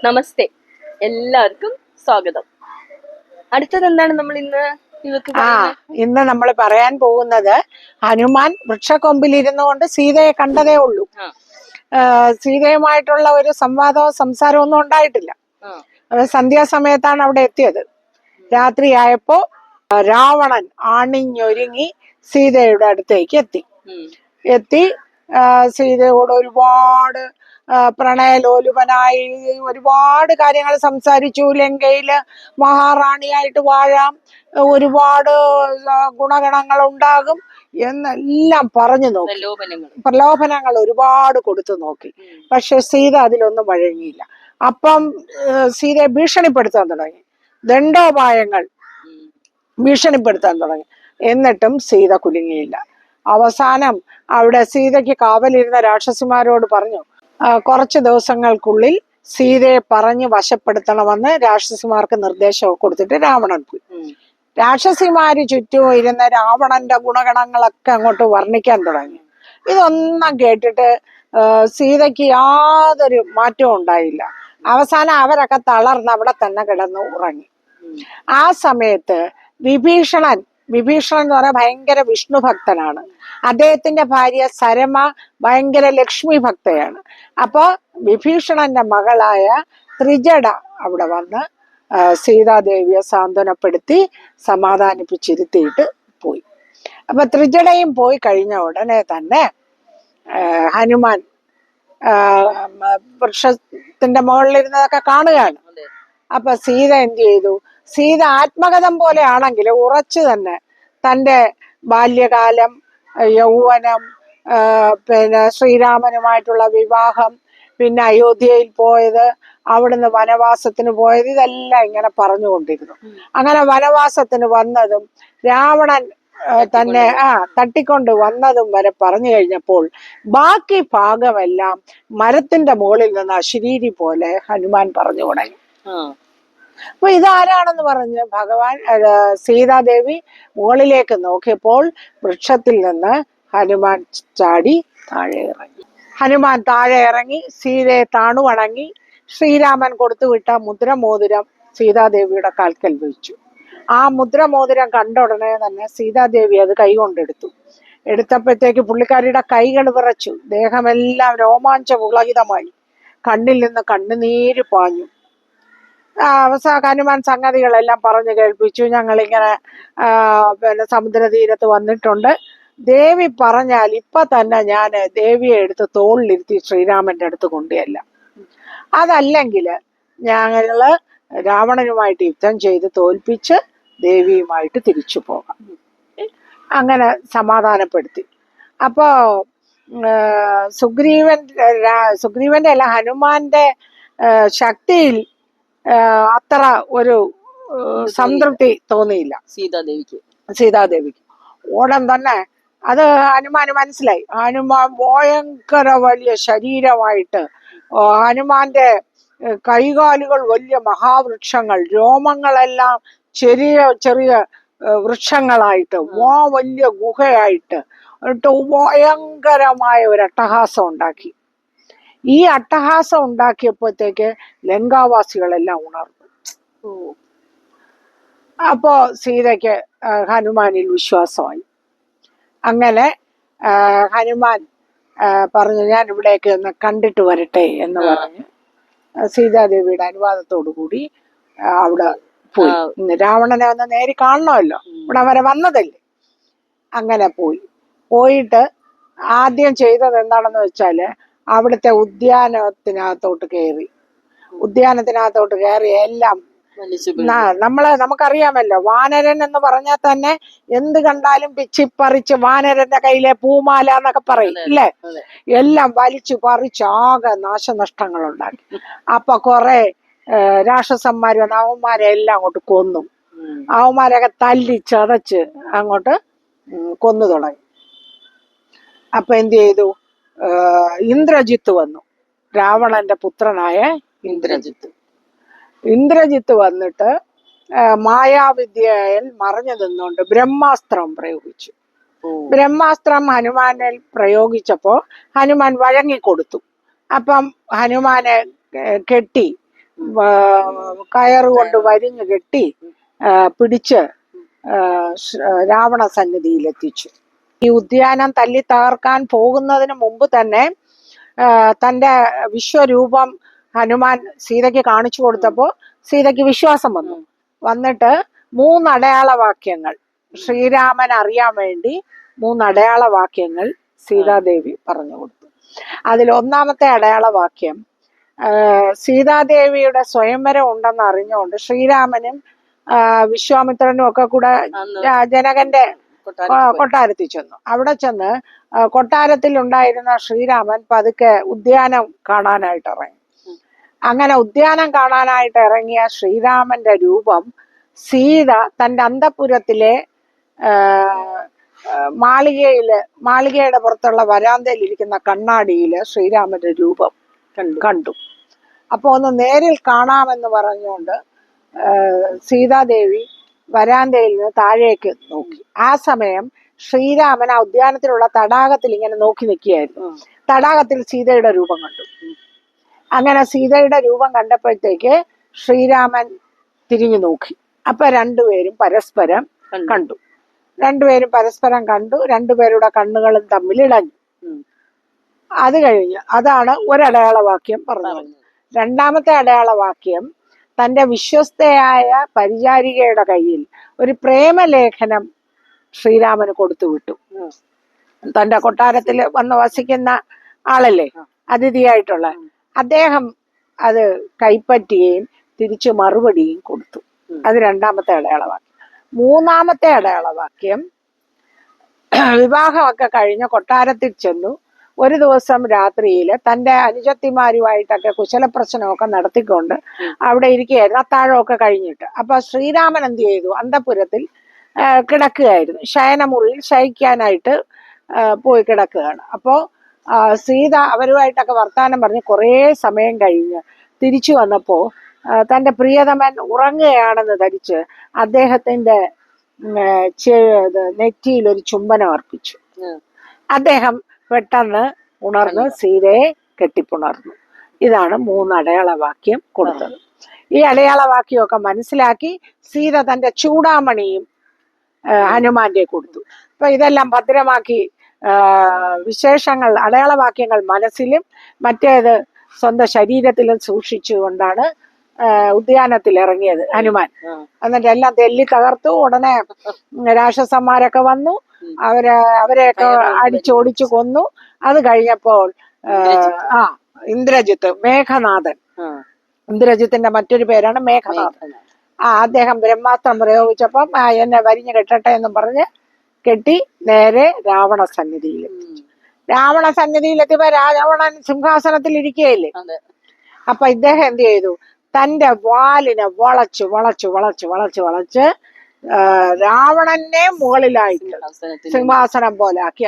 നമസ്തേ, എല്ലാവർക്കും സ്വാഗതം. അടുത്തത് എന്താണ് നമ്മൾ ഇന്ന് നമ്മൾ പറയാൻ പോകുന്നത് ഹനുമാൻ വൃക്ഷക്കൊമ്പിൽ ഇരുന്നു കൊണ്ട് സീതയെ കണ്ടതേ ഉള്ളൂ. സീതയുമായിട്ടുള്ള ഒരു സംവാദവും സംസാരവും ഒന്നും ഉണ്ടായിട്ടില്ല. സന്ധ്യാസമയത്താണ് അവിടെ എത്തിയത്. രാത്രിയായപ്പോ രാവണൻ ആണിഞ്ഞൊരുങ്ങി സീതയുടെ അടുത്തേക്ക് എത്തി സീതയോട് ഒരുപാട് പ്രണയലോലുപനായി ഒരുപാട് കാര്യങ്ങൾ സംസാരിച്ചു. ലങ്കയില് മഹാറാണിയായിട്ട് വാഴാം, ഒരുപാട് ഗുണഗണങ്ങൾ ഉണ്ടാകും എന്നെല്ലാം പറഞ്ഞു നോക്കി. പ്രലോഭനങ്ങൾ ഒരുപാട് കൊടുത്തു നോക്കി. പക്ഷെ സീത അതിലൊന്നും വഴങ്ങിയില്ല. അപ്പം സീതയെ ഭീഷണിപ്പെടുത്താൻ തുടങ്ങി. ദണ്ഡോപായങ്ങൾ ഭീഷണിപ്പെടുത്താൻ തുടങ്ങി. എന്നിട്ടും സീത കുലുങ്ങിയില്ല. അവസാനം അവിടെ സീതയ്ക്ക് കാവലിരുന്ന രാക്ഷസിമാരോട് പറഞ്ഞു, കുറച്ച് ദിവസങ്ങൾക്കുള്ളിൽ സീതയെ പറഞ്ഞ് വശപ്പെടുത്തണമെന്ന് രാക്ഷസിമാർക്ക് നിർദ്ദേശം കൊടുത്തിട്ട് രാവണൻ പോയി. രാക്ഷസിമാര് ചുറ്റും ഇരുന്ന രാവണന്റെ ഗുണഗണങ്ങളൊക്കെ അങ്ങോട്ട് വർണ്ണിക്കാൻ തുടങ്ങി. ഇതൊന്നും കേട്ടിട്ട് സീതയ്ക്ക് യാതൊരു മാറ്റവും ഉണ്ടായില്ല. അവസാനം അവരൊക്കെ തളർന്ന് അവിടെ തന്നെ കിടന്ന് ഉറങ്ങി. ആ സമയത്ത് വിഭീഷണൻ എന്ന് പറഞ്ഞാൽ ഭയങ്കര വിഷ്ണു ഭക്തനാണ്. അദ്ദേഹത്തിന്റെ ഭാര്യ സരമ ഭയങ്കര ലക്ഷ്മി ഭക്തയാണ്. അപ്പൊ വിഭീഷണന്റെ മകളായ ത്രിജട അവിടെ വന്ന് സീതാദേവിയെ സാന്ത്വനപ്പെടുത്തി സമാധാനിപ്പിച്ചിരുത്തിയിട്ട് പോയി. അപ്പൊ ത്രിജടയും പോയി കഴിഞ്ഞ ഉടനെ തന്നെ ഹനുമാൻ വൃക്ഷത്തിന്റെ മുകളിലിരുന്നതൊക്കെ കാണുകയാണ്. അപ്പൊ സീത എന്ത് ചെയ്തു? സീത ആത്മകഥം പോലെ ആണെങ്കിൽ ഉറച്ചു തന്നെ തൻ്റെ ബാല്യകാലം, യൗവനം, പിന്നെ ശ്രീരാമനുമായിട്ടുള്ള വിവാഹം, പിന്നെ അയോധ്യയിൽ പോയത്, അവിടുന്ന് വനവാസത്തിന് പോയത്, ഇതെല്ലാം ഇങ്ങനെ പറഞ്ഞുകൊണ്ടിരുന്നു. അങ്ങനെ വനവാസത്തിന് വന്നതും രാവണൻ തന്നെ തട്ടിക്കൊണ്ട് വന്നതും വരെ പറഞ്ഞു കഴിഞ്ഞപ്പോൾ ബാക്കി ഭാഗമെല്ലാം മരത്തിന്റെ മുകളിൽ നിന്ന് അശരീരി പോലെ ഹനുമാൻ പറഞ്ഞു തുടങ്ങി. അപ്പൊ ഇതാരാണെന്ന് പറഞ്ഞ് ഭഗവാൻ സീതാദേവി മുകളിലേക്ക് നോക്കിയപ്പോൾ വൃക്ഷത്തിൽ നിന്ന് ഹനുമാൻ ചാടി താഴെ ഇറങ്ങി. ഹനുമാൻ താഴെ ഇറങ്ങി സീതയെ താണു വണങ്ങി ശ്രീരാമൻ കൊടുത്തുവിട്ട മുദ്രമോതിരം സീതാദേവിയുടെ കാൽക്കൽ വെച്ചു. ആ മുദ്രമോതിരം കണ്ട ഉടനെ തന്നെ സീതാദേവി അത് കൈകൊണ്ടെടുത്തു. എടുത്തപ്പോഴത്തേക്ക് പുള്ളിക്കാരിയുടെ കൈകൾ വിറച്ചു, ദേഹമെല്ലാം രോമാഞ്ചപുളകിതമായി, കണ്ണിൽ നിന്ന് കണ്ണുനീര് പാഞ്ഞു. ഹനുമാൻ സംഗതികളെല്ലാം പറഞ്ഞു കേൾപ്പിച്ചു. ഞങ്ങളിങ്ങനെ പിന്നെ സമുദ്രതീരത്ത് വന്നിട്ടുണ്ട്. ദേവി പറഞ്ഞാൽ ഇപ്പൊ തന്നെ ഞാൻ ദേവിയെ എടുത്ത് തോളിലിരുത്തി ശ്രീരാമന്റെ അടുത്ത് കൊണ്ടുവരില്ല. അതല്ലെങ്കിൽ ഞങ്ങള് രാവണനുമായിട്ട് യുദ്ധം ചെയ്ത് തോൽപ്പിച്ച് ദേവിയുമായിട്ട് തിരിച്ചു പോകാം. അങ്ങനെ സമാധാനപ്പെടുത്തി. അപ്പോ സുഗ്രീവന്റെ അല്ല, ഹനുമാന്റെ ശക്തിയിൽ അത്ര ഒരു സംതൃപ്തി തോന്നിയില്ല സീതാദേവിക്ക്. ഉടൻ തന്നെ അത് ഹനുമാന് മനസ്സിലായി. ഹനുമാൻ ഭയങ്കര വലിയ ശരീരമായിട്ട്, ഹനുമാന്റെ കൈകാലുകൾ വലിയ മഹാവൃക്ഷങ്ങൾ, രോമങ്ങളെല്ലാം ചെറിയ ചെറിയ വൃക്ഷങ്ങളായിട്ട്, വലിയ ഗുഹയായിട്ട്, എന്നിട്ട് ഭയങ്കരമായ ഒരു അട്ടഹാസം ഉണ്ടാക്കി. ഈ അട്ടഹാസം ഉണ്ടാക്കിയപ്പോഴത്തേക്ക് ലങ്കാവാസികളെല്ലാം ഉണർന്നു. അപ്പോ സീതയ്ക്ക് ഹനുമാനിൽ വിശ്വാസമായി. അങ്ങനെ ഹനുമാൻ പറഞ്ഞു, ഞാൻ ഇവിടേക്ക് ഒന്ന് കണ്ടിട്ട് വരട്ടെ എന്ന് പറഞ്ഞ് സീതാദേവിയുടെ അനുവാദത്തോടു കൂടി അവിടെ പോയി. രാവണനെ ഒന്ന് നേരി കാണണമല്ലോ, ഇവിടെ വരെ വന്നതല്ലേ. അങ്ങനെ പോയിട്ട് ആദ്യം ചെയ്തത് എന്താണെന്ന് വെച്ചാല് അവിടുത്തെ ഉദ്യാനത്തിനകത്തോട്ട് കയറി എല്ലാം നമുക്കറിയാമല്ലോ, വാനരൻ എന്ന് പറഞ്ഞാൽ തന്നെ എന്ത് കണ്ടാലും പിച്ചിപ്പറിച്ച് വാനരന്റെ കയ്യിലെ പൂമാല എന്നൊക്കെ പറയും അല്ലേ, എല്ലാം വലിച്ചു പറിച്ച് ആകെ നാശനഷ്ടങ്ങൾ ഉണ്ടാക്കി. അപ്പൊ കുറെ രാക്ഷസന്മാര് വന്ന് അവന്മാരെ എല്ലാം അങ്ങോട്ട് കൊന്നു. അവന്മാരൊക്കെ തല്ലി ചതച്ച് അങ്ങോട്ട് കൊന്നു തുടങ്ങി. അപ്പൊ എന്ത് ചെയ്തു? ഇന്ദ്രജിത്ത് വന്നു, രാവണന്റെ പുത്രനായ ഇന്ദ്രജിത്ത് വന്നിട്ട് മായാവിദ്യയിൽ മറഞ്ഞു നിന്നുകൊണ്ട് ബ്രഹ്മാസ്ത്രം പ്രയോഗിച്ചു. ബ്രഹ്മാസ്ത്രം ഹനുമാനിൽ പ്രയോഗിച്ചപ്പോ ഹനുമാൻ വഴങ്ങിക്കൊടുത്തു. അപ്പം ഹനുമാനെ കെട്ടി കയറ് കൊണ്ട് വരിഞ്ഞു കെട്ടി പിടിച്ച് രാവണ സന്നിധിയിലെത്തിച്ചു. ഈ ഉദ്യാനം തല്ലി തകർക്കാൻ പോകുന്നതിന് മുമ്പ് തന്നെ തന്റെ വിശ്വരൂപം ഹനുമാൻ സീതയ്ക്ക് കാണിച്ചു കൊടുത്തപ്പോ സീതയ്ക്ക് വിശ്വാസം വന്നിട്ട് 3 അടയാള വാക്യങ്ങൾ ശ്രീരാമൻ അറിയാൻ വേണ്ടി 3 അടയാള വാക്യങ്ങൾ സീതാദേവി പറഞ്ഞു കൊടുത്തു. അതിൽ ഒന്നാമത്തെ അടയാള വാക്യം, സീതാദേവിയുടെ സ്വയംവരം ഉണ്ടെന്ന് അറിഞ്ഞുകൊണ്ട് ശ്രീരാമനും വിശ്വാമിത്രനും ഒക്കെ കൂടെ ജനകന്റെ കൊട്ടാരത്തിൽ ചെന്നു. അവിടെ ചെന്ന് കൊട്ടാരത്തിൽ ഉണ്ടായിരുന്ന ശ്രീരാമൻ പതുക്കെ ഉദ്യാനം കാണാനായിട്ട് ഇറങ്ങി. അങ്ങനെ ഉദ്യാനം കാണാനായിട്ട് ഇറങ്ങിയ ശ്രീരാമന്റെ രൂപം സീത തന്റെ അന്തഃപുരത്തിലെ മാളികയുടെ പുറത്തുള്ള വരാന്തയിൽ ഇരിക്കുന്ന കണ്ണാടിയില് ശ്രീരാമന്റെ രൂപം കണ്ടു. അപ്പൊ ഒന്ന് നേരിൽ കാണാമെന്ന് പറഞ്ഞുകൊണ്ട് സീതാദേവി വരാന്തയിൽ നിന്ന് താഴേക്ക് നോക്കി. ആ സമയം ശ്രീരാമൻ ആ ഉദ്യാനത്തിലുള്ള തടാകത്തിൽ ഇങ്ങനെ നോക്കി നിൽക്കുകയായിരുന്നു. തടാകത്തിൽ സീതയുടെ രൂപം കണ്ടു. അങ്ങനെ സീതയുടെ രൂപം കണ്ടപ്പോഴത്തേക്ക് ശ്രീരാമൻ തിരിഞ്ഞു നോക്കി. അപ്പൊ രണ്ടുപേരും പരസ്പരം കണ്ടു. രണ്ടുപേരുടെ കണ്ണുകളും തമ്മിൽ ഇടഞ്ഞു. അത് കഴിഞ്ഞ് അതാണ് ഒരടയാള വാക്യം പറഞ്ഞത്. രണ്ടാമത്തെ അടയാള വാക്യം, തന്റെ വിശ്വസ്തയായ പരിചാരികയുടെ കയ്യിൽ ഒരു പ്രേമലേഖനം ശ്രീരാമന് കൊടുത്തു വിട്ടു. തന്റെ കൊട്ടാരത്തിൽ വന്ന് വസിക്കുന്ന ആളല്ലേ, അതിഥിയായിട്ടുള്ള അദ്ദേഹം അത് കൈപ്പറ്റുകയും തിരിച്ചു മറുപടിയും കൊടുത്തു. അത് രണ്ടാമത്തെ അടയാളവാക്യം. മൂന്നാമത്തെ അടയാളവാക്യം, വിവാഹമൊക്കെ കഴിഞ്ഞ് കൊട്ടാരത്തിൽ ചെന്നു. ഒരു ദിവസം രാത്രിയിൽ തന്റെ അനുജത്തിമാരുമായിട്ടൊക്കെ കുശലപ്രശ്നമൊക്കെ നടത്തിക്കൊണ്ട് അവിടെ ഇരിക്കുകയായിരുന്നു, അത്താഴമൊക്കെ കഴിഞ്ഞിട്ട്. അപ്പൊ ശ്രീരാമൻ എന്ത് ചെയ്തു, അന്തഃപുരത്തിൽ കിടക്കുകയായിരുന്നു. ശയനമുറിയിൽ ശയിക്കാനായിട്ട് പോയി കിടക്കുകയാണ്. അപ്പോ സീത അവരുമായിട്ടൊക്കെ വർത്താനം പറഞ്ഞ് കുറേ സമയം കഴിഞ്ഞ് തിരിച്ചു വന്നപ്പോ തന്റെ പ്രിയതമൻ ഉറങ്ങുകയാണെന്ന് ധരിച്ച് അദ്ദേഹത്തിന്റെ നെറ്റിയിൽ ഒരു ചുംബനം അർപ്പിച്ചു. അദ്ദേഹം പെട്ടെന്ന് ഉണർന്ന് സീതയെ കെട്ടിപ്പുണർന്നു. ഇതാണ് 3 അടയാളവാക്യം കൊടുത്തത്. ഈ അടയാളവാക്യമൊക്കെ മനസ്സിലാക്കി സീത തന്റെ ചൂടാമണിയും ഹനുമാന്റെ കൊടുത്തു. അപ്പൊ ഇതെല്ലാം ഭദ്രമാക്കി വിശേഷങ്ങൾ, അടയാളവാക്യങ്ങൾ മനസ്സിലും മറ്റേത് സ്വന്തം ശരീരത്തിലും സൂക്ഷിച്ചുകൊണ്ടാണ് ഉദ്യാനത്തിൽ ഇറങ്ങിയത് ഹനുമാൻ. എന്നിട്ട് എല്ലാം തെല്ലി തകർത്തു. ഉടനെ രാക്ഷസന്മാരൊക്കെ വന്നു, അവരെയൊക്കെ അടിച്ചോടിച്ചു കൊന്നു. അത് കഴിഞ്ഞപ്പോൾ ഇന്ദ്രജിത്ത്, മേഘനാഥൻ, ഇന്ദ്രജിത്തിന്റെ മറ്റൊരു പേരാണ് മേഘനാഥൻ. അദ്ദേഹം ബ്രഹ്മാസ്ത്രം പ്രയോഗിച്ചപ്പം എന്നെ വരിഞ്ഞു കെട്ടട്ടെ എന്നും പറഞ്ഞ് കെട്ടി നേരെ രാവണ സന്നിധിയിലെത്തി. രാവണ സന്നിധിയിലെത്തിയപ്പോ രാവണൻ സിംഹാസനത്തിൽ ഇരിക്കുകയില്ലേ. അപ്പൊ ഇദ്ദേഹം എന്ത് ചെയ്തു, തന്റെ വാലിനെ വളച്ച് വളച്ച് വളച്ച് വളച്ച് വളച്ച് രാവണനെ മുകളിലായിട്ട് സിംഹാസനം പോലെ ആക്കി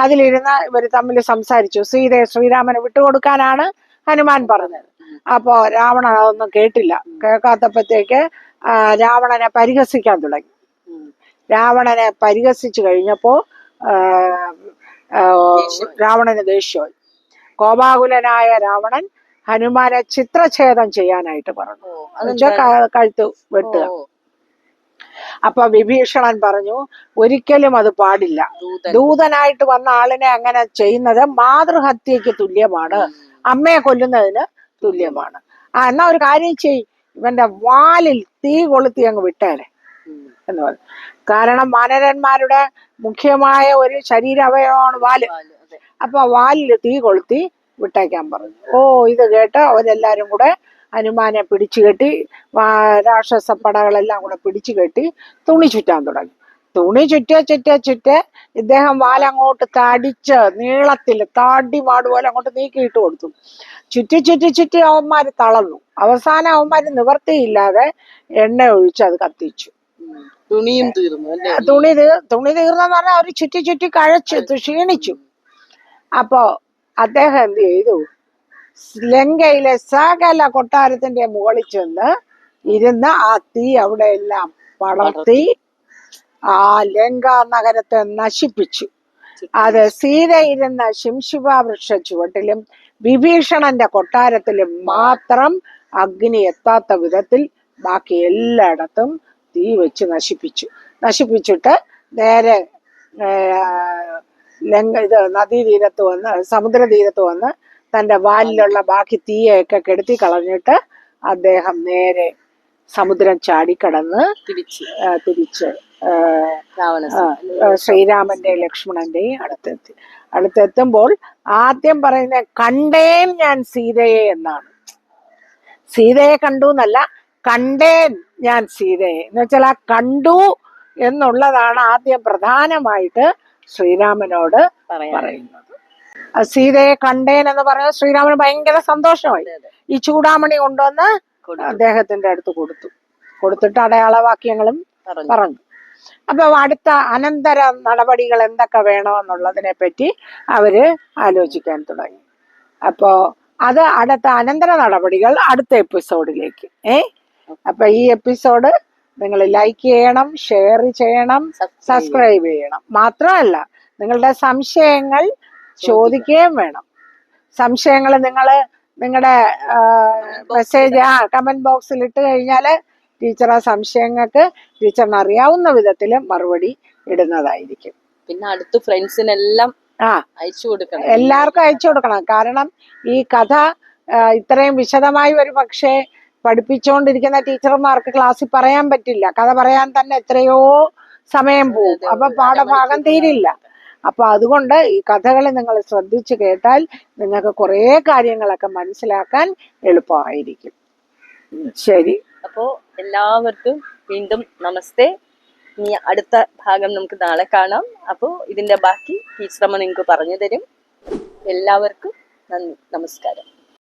അതിലിരുന്ന് ഇവര് തമ്മിൽ സംസാരിച്ചു. സീതയെ ശ്രീരാമനെ വിട്ടുകൊടുക്കാനാണ് ഹനുമാൻ പറഞ്ഞത്. അപ്പോ രാവണൻ അതൊന്നും കേട്ടില്ല. കേൾക്കാത്തപ്പോഴത്തേക്ക് രാവണനെ പരിഹസിക്കാൻ തുടങ്ങി. രാവണനെ പരിഹസിച്ചു കഴിഞ്ഞപ്പോ രാവണന് ദേഷ്യമായി. കോപാകുലനായ രാവണൻ ഹനുമാനെ ചിത്രഛേദം ചെയ്യാനായിട്ട് പറഞ്ഞു. കഴുത്ത് വെട്ടുക. അപ്പൊ വിഭീഷണൻ പറഞ്ഞു, ഒരിക്കലും അത് പാടില്ല. ദൂതനായിട്ട് വന്ന ആളിനെ അങ്ങനെ ചെയ്യുന്നത് മാതൃഹത്യക്ക് തുല്യമാണ്, അമ്മയെ കൊല്ലുന്നതിന് തുല്യമാണ്. എന്നാ ഒരു കാര്യം ചെയ്, ഇവന്റെ വാലിൽ തീ കൊളുത്തി അങ്ങ് വിട്ടേരെ എന്ന് പറഞ്ഞു. കാരണം വാനരന്മാരുടെ മുഖ്യമായ ഒരു ശരീരാവയവമാണ് വാല്. അപ്പൊ വാലിൽ തീ കൊളുത്തി വിട്ടേക്കാൻ പറഞ്ഞു. ഇത് കേട്ട് അവരെല്ലാരും കൂടെ ഹനുമാനെ പിടിച്ചു കെട്ടി, രാക്ഷസ പടകളെല്ലാം കൂടെ പിടിച്ചു കെട്ടി തുണി ചുറ്റാൻ തുടങ്ങി. തുണി ചുറ്റേ ഇദ്ദേഹം വാലങ്ങോട്ട് തടിച്ച് നീളത്തിൽ താടിമാട് പോലെ അങ്ങോട്ട് നീക്കിയിട്ട് കൊടുത്തു. ചുറ്റി അവന്മാര് തളർന്നു. അവസാനം അവന്മാര് നിവർത്തിയില്ലാതെ എണ്ണ ഒഴിച്ച് അത് കത്തിച്ചു. തുണിയും തീർന്നു. തുണി തീർന്നെന്ന് പറഞ്ഞാൽ അവര് ചുറ്റി കഴച്ചു ക്ഷീണിച്ചു. അപ്പോ അദ്ദേഹം എന്ത് ചെയ്തു, ലങ്കയിലെ സകല കൊട്ടാരത്തിന്റെ മുകളിൽ ചെന്ന് ഇരുന്ന് ആ തീ അവിടെ എല്ലാം പടർത്തി ആ ലങ്ക നഗരത്തെ നശിപ്പിച്ചു. അത് സീത ഇരുന്ന ശിംശുഭ വൃക്ഷ ചുവട്ടിലും വിഭീഷണന്റെ കൊട്ടാരത്തിലും മാത്രം അഗ്നി എത്താത്ത വിധത്തിൽ ബാക്കി എല്ലായിടത്തും തീ വെച്ച് നശിപ്പിച്ചിട്ട് നേരെ നദീതീരത്ത് വന്ന് സമുദ്രതീരത്ത് വന്ന് തന്റെ വാലിലുള്ള ബാക്കി തീയൊക്കെ കെടുത്തി കളഞ്ഞിട്ട് അദ്ദേഹം നേരെ സമുദ്രം ചാടിക്കടന്ന് തിരിച്ച് ശ്രീരാമന്റെയും ലക്ഷ്മണന്റെയും അടുത്തെത്തുമ്പോൾ ആദ്യം പറയുന്ന കണ്ടേൻ ഞാൻ സീതയെ എന്നാണ്. സീതയെ കണ്ടു എന്നല്ല, കണ്ടേൻ ഞാൻ സീതയെ എന്ന് വെച്ചാൽ ആ കണ്ടു എന്നുള്ളതാണ് ആദ്യം പ്രധാനമായിട്ട് ശ്രീരാമനോട് പറയുന്നത്. സീതയെ കണ്ടേൻ എന്ന് പറയുന്നത് ശ്രീരാമന് ഭയങ്കര സന്തോഷമായി. ഈ ചൂടാമണി കൊണ്ടുവന്ന് അദ്ദേഹത്തിന്റെ അടുത്ത് കൊടുത്തിട്ട് അടയാളവാക്യങ്ങളും പറഞ്ഞു. അപ്പൊ അടുത്ത അനന്തര നടപടികൾ എന്തൊക്കെ വേണമെന്നുള്ളതിനെ പറ്റി അവര് ആലോചിക്കാൻ തുടങ്ങി. അപ്പോ അത് അടുത്ത അനന്തര നടപടികൾ അടുത്ത എപ്പിസോഡിലേക്ക്. അപ്പൊ ഈ എപ്പിസോഡ് നിങ്ങൾ ലൈക്ക് ചെയ്യണം, ഷെയർ ചെയ്യണം, സബ്സ്ക്രൈബ് ചെയ്യണം. മാത്രമല്ല നിങ്ങളുടെ സംശയങ്ങൾ ചോദിക്കുകയും വേണം. സംശയങ്ങൾ നിങ്ങളുടെ മെസ്സേജ് കമന്റ് ബോക്സിൽ ഇട്ട് കഴിഞ്ഞാൽ ടീച്ചർ ആ സംശയങ്ങൾക്ക് ടീച്ചറിന് അറിയാവുന്ന വിധത്തിൽ മറുപടി ഇടുന്നതായിരിക്കും. പിന്നെ അടുത്ത ഫ്രണ്ട്സിനെല്ലാം എല്ലാവർക്കും അയച്ചു കൊടുക്കണം. കാരണം ഈ കഥ ഇത്രയും വിശദമായി ഒരു പക്ഷേ പഠിപ്പിച്ചുകൊണ്ടിരിക്കുന്ന ടീച്ചർമാർക്ക് ക്ലാസ്സിൽ പറയാൻ പറ്റില്ല. കഥ പറയാൻ തന്നെ എത്രയോ സമയം പോകും. അപ്പൊ പാഠഭാഗം തീരില്ല. അപ്പൊ അതുകൊണ്ട് ഈ കഥകൾ നിങ്ങൾ ശ്രദ്ധിച്ചു കേട്ടാൽ നിങ്ങൾക്ക് കുറെ കാര്യങ്ങളൊക്കെ മനസ്സിലാക്കാൻ എളുപ്പമായിരിക്കും. ശരി, അപ്പോ എല്ലാവർക്കും വീണ്ടും നമസ്തേ. ഇനി അടുത്ത ഭാഗം നമുക്ക് നാളെ കാണാം. അപ്പോൾ ഇതിന്റെ ബാക്കി ടീച്ചറമ്മ നിങ്ങൾക്ക് പറഞ്ഞു തരും. എല്ലാവർക്കും നന്ദി, നമസ്കാരം.